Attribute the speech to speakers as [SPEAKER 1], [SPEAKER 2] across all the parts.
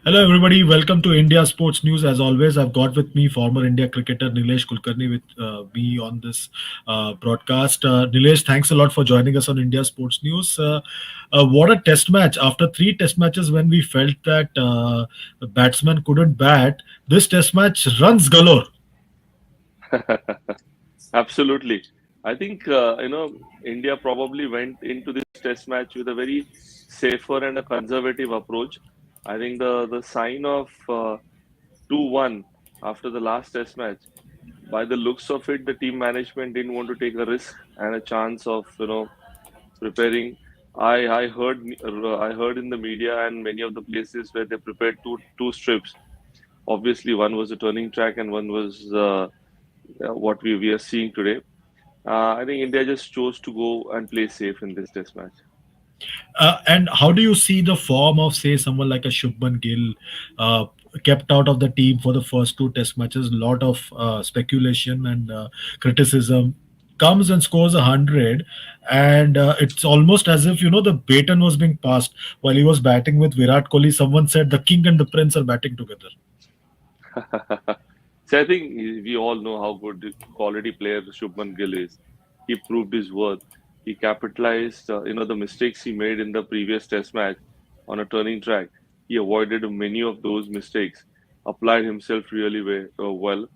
[SPEAKER 1] Hello, everybody. Welcome to India Sports News. As always, I've got with me former India cricketer Nilesh Kulkarni with me on this broadcast. Nilesh, thanks a lot for joining us on India Sports News. What a test match. After three test matches, when we felt that the batsman couldn't bat, this test match runs galore.
[SPEAKER 2] Absolutely. I think India probably went into this test match with a very safer and a conservative approach. I think the sign of 2-1 after the last test match, by the looks of it, the team management didn't want to take a risk and a chance of preparing. I heard in the media and many of the places where they prepared two strips. Obviously, one was a turning track and one was what we are seeing today. I think India just chose to go and play safe in this test match.
[SPEAKER 1] And how do you see the form of, say, someone like a Shubman Gill, uh, kept out of the team for the first two test matches? A lot of speculation and criticism. Comes and scores 100, and it's almost as if the baton was being passed while he was batting with Virat Kohli. Someone said the king and the prince are batting together.
[SPEAKER 2] So I think we all know how good the quality player Shubman Gill is. He proved his worth. He capitalized, the mistakes he made in the previous Test match on a turning track. He avoided many of those mistakes. Applied himself really well.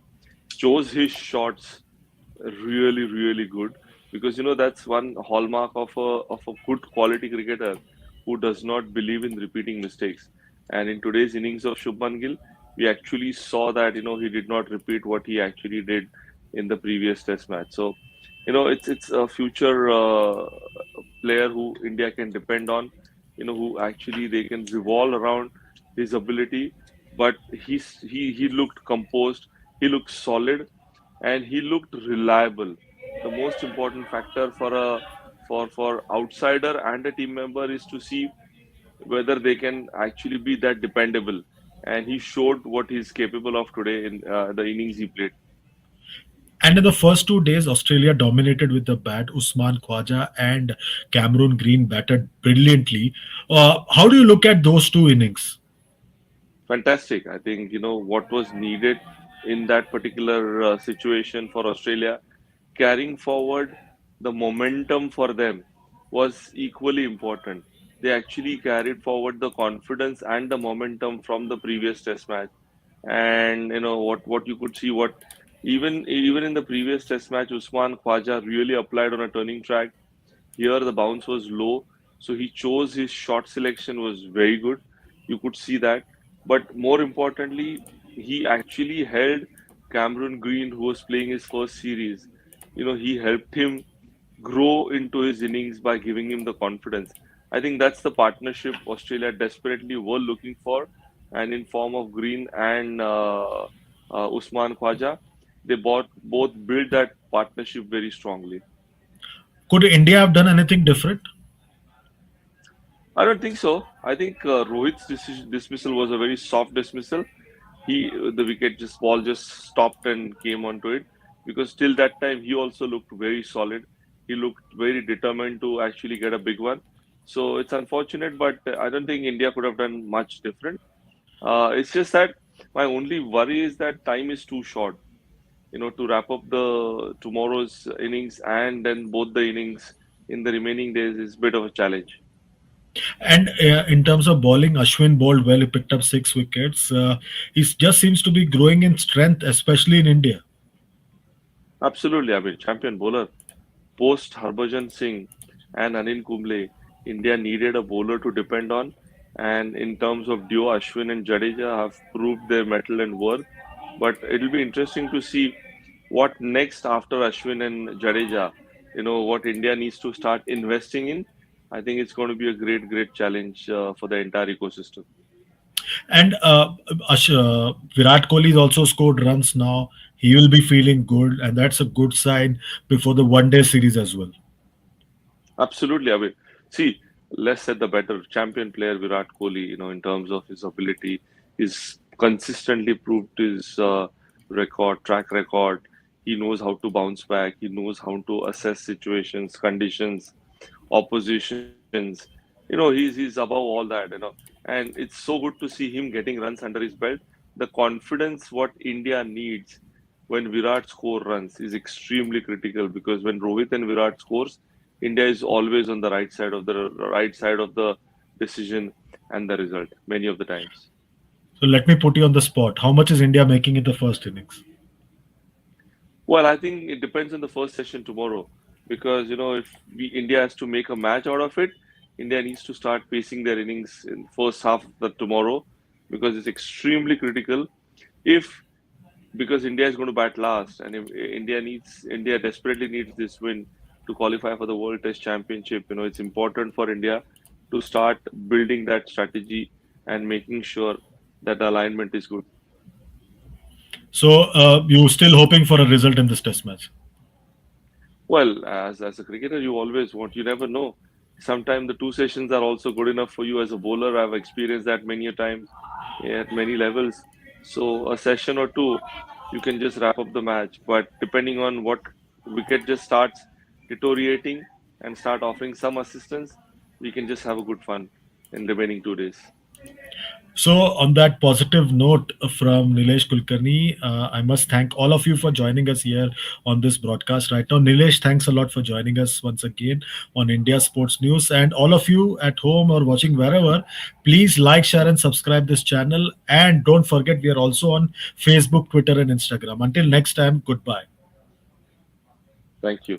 [SPEAKER 2] Chose his shots really, really good because that's one hallmark of a good quality cricketer who does not believe in repeating mistakes. And in today's innings of Shubman Gill, we actually saw that he did not repeat what he actually did in the previous Test match. So it's a future player who India can depend on. Who actually they can revolve around his ability. But he looked composed. He looked solid and he looked reliable. The most important factor for outsider and a team member is to see whether they can actually be that dependable. And he showed what he's capable of today in the innings he played.
[SPEAKER 1] And in the first 2 days, Australia dominated with the bat. Usman Khwaja and Cameron Green batted brilliantly. How do you look at those two innings?
[SPEAKER 2] Fantastic. I think what was needed in that particular situation for Australia, carrying forward the momentum for them was equally important. They actually carried forward the confidence and the momentum from the previous Test match, and what you could see what even in the previous Test match, Usman Khwaja really applied on a turning track. Here the bounce was low, so he chose his shot selection was very good. You could see that. But more importantly, he actually held Cameron Green, who was playing his first series. He helped him grow into his innings by giving him the confidence. I think that's the partnership Australia desperately were looking for, and in form of Green and Usman Khwaja, they both built that partnership very strongly.
[SPEAKER 1] Could India have done anything different?
[SPEAKER 2] I don't think so. I think Rohit's dismissal was a very soft dismissal. The wicket just ball just stopped and came onto it because till that time he also looked very solid. He looked very determined to actually get a big one. So it's unfortunate, but I don't think India could have done much different. It's just that my only worry is that time is too short. To wrap up the tomorrow's innings and then both the innings in the remaining days is a bit of a challenge.
[SPEAKER 1] And in terms of bowling, Ashwin bowled well. He picked up 6 wickets. He just seems to be growing in strength, especially in India.
[SPEAKER 2] Absolutely, I mean, champion bowler. Post Harbhajan Singh and Anil Kumble, India needed a bowler to depend on. And in terms of duo, Ashwin and Jadeja have proved their mettle and worth. But it'll be interesting to see what next after Ashwin and Jadeja. What India needs to start investing in. I think it's going to be a great, great challenge for the entire ecosystem.
[SPEAKER 1] And Virat Kohli has also scored runs now. He will be feeling good, and that's a good sign before the one-day series as well.
[SPEAKER 2] Absolutely, I mean, see, less said the better. Champion player Virat Kohli, in terms of his ability, he's consistently proved his track record. He knows how to bounce back. He knows how to assess situations, conditions, oppositions. He's above all that, and it's so good to see him getting runs under his belt. The confidence what India needs when Virat score runs is extremely critical, because when Rohit and Virat scores, India is always on the right side of the decision and the result many of the times.
[SPEAKER 1] So let me put you on the spot. How much is India making in the first innings?
[SPEAKER 2] Well, I think it depends on the first session tomorrow, because if India has to make a match out of it, India needs to start pacing their innings in first half of the tomorrow, because it's extremely critical. If Because India is going to bat last, and if India desperately needs this win to qualify for the World Test Championship. It's important for India to start building that strategy and making sure that the alignment is good.
[SPEAKER 1] So you still hoping for a result in this test match?
[SPEAKER 2] Well, as a cricketer, you always want. You never know. Sometimes the two sessions are also good enough for you as a bowler. I've experienced that many a times at many levels. So a session or two, you can just wrap up the match. But depending on what wicket just starts deteriorating and start offering some assistance, we can just have a good fun in remaining 2 days.
[SPEAKER 1] So, on that positive note from Nilesh Kulkarni, I must thank all of you for joining us here on this broadcast right now. Nilesh, thanks a lot for joining us once again on India Sports News. And all of you at home or watching wherever, please like, share, and subscribe this channel. And don't forget, we are also on Facebook, Twitter, and Instagram. Until next time, goodbye.
[SPEAKER 2] Thank you.